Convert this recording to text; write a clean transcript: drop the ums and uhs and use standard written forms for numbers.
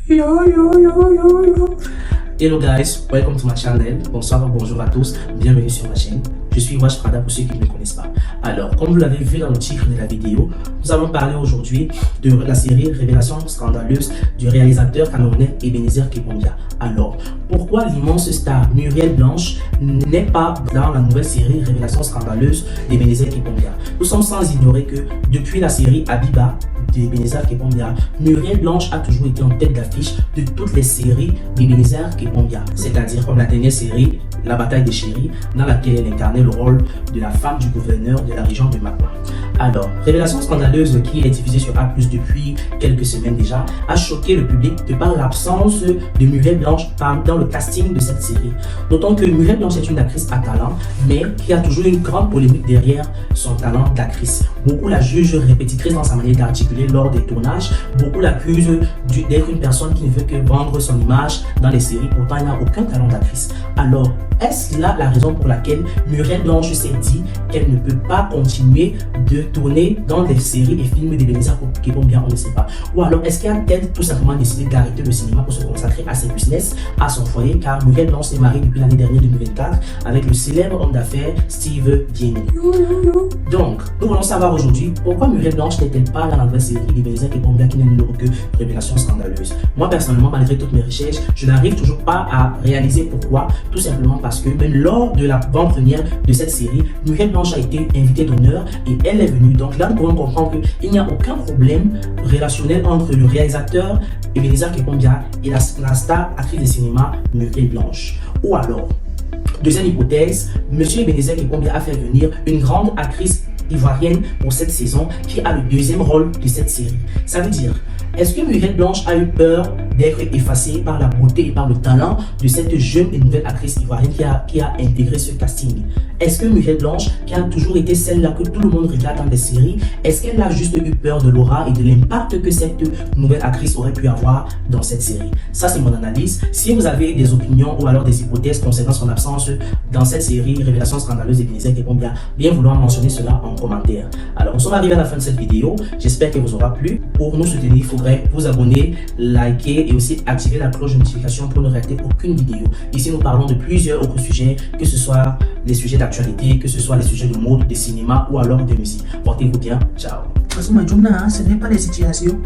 Hello guys, welcome to my channel. Bonsoir, bonjour à tous, bienvenue sur ma chaîne. Je suis Wash Prada pour ceux qui ne me connaissent pas. Alors, comme vous l'avez vu dans le titre de la vidéo, nous allons parler aujourd'hui de la série Révélation scandaleuse du réalisateur camerounais Ebenezer Kebondia. Alors, pourquoi l'immense star Muriel Blanche n'est pas dans la nouvelle série Révélation scandaleuse d'Ebenezer Kebondia? Nous sommes sans ignorer que depuis la série Abiba d'Ebenezer Kebondia, Muriel Blanche a toujours été en tête d'affiche de toutes les séries d'Ebenezer Kebondia, c'est-à-dire comme la dernière série La Bataille des Chéris, dans laquelle elle incarnait le rôle de la femme du gouverneur de la région de Makwa. Alors, Révélation scandaleuse, qui est diffusée sur A+, depuis quelques semaines déjà, a choqué le public de par l'absence de Muriel Blanche dans le casting de cette série. D'autant que Muriel Blanche est une actrice à talent, mais qui a toujours une grande polémique derrière son talent d'actrice. Beaucoup la jugent répétitrice dans sa manière d'articuler lors des tournages. Beaucoup l'accusent d'être une personne qui ne veut que vendre son image dans les séries, pourtant elle n'a aucun talent d'actrice. Alors, est-ce là la raison pour laquelle Muriel Blanche s'est dit qu'elle ne peut pas continuer de tourner dans des séries et films d'Ebenezer Kebondia? On ne sait pas. Ou alors est-ce qu'elle a tout simplement décidé d'arrêter le cinéma pour se consacrer à ses business, à son foyer, car Muriel Blanche s'est mariée depuis l'année dernière 2024 avec le célèbre homme d'affaires Steve Diemi. Donc, nous voulons savoir aujourd'hui pourquoi Muriel Blanche n'est-elle pas dans la nouvelle série d'Ebenezer Kebondia qui n'est nulle autre que Révélation scandaleuse. Moi personnellement, malgré toutes mes recherches, je n'arrive toujours pas à réaliser pourquoi. Tout simplement parce que même lors de l'avant-première de cette série, Muriel Blanche a été invitée d'honneur et elle est venue. Donc là, nous pouvons comprendre qu'il n'y a aucun problème relationnel entre le réalisateur Ebenezer Kebondia et la star actrice de cinéma Muriel Blanche. Ou alors, deuxième hypothèse, monsieur Ebenezer Kebondia a fait venir une grande actrice ivoirienne pour cette saison qui a le deuxième rôle de cette série. Ça veut dire, est-ce que Muriel Blanche a eu peur d'être effacée par la beauté et par le talent de cette jeune et nouvelle actrice ivoirienne qui a intégré ce casting? Est-ce que Muriel Blanche, qui a toujours été celle-là que tout le monde regarde dans des séries, est-ce qu'elle a juste eu peur de l'aura et de l'impact que cette nouvelle actrice aurait pu avoir dans cette série? Ça, c'est mon analyse. Si vous avez des opinions ou alors des hypothèses concernant son absence dans cette série Révélation scandaleuse d'Ebenezer Kebondia, bien vouloir mentionner cela en commentaire. Alors, nous sommes arrivés à la fin de cette vidéo. J'espère qu'elle vous aura plu. Pour nous soutenir, il faudrait vous abonner, liker et aussi activer la cloche de notification pour ne rater aucune vidéo. Ici, nous parlons de plusieurs autres sujets, que ce soit les sujets d'actualité, que ce soit les sujets de mode, de cinéma ou alors de musique. Portez-vous bien. Ciao. De toute façon, ce n'est pas les situations.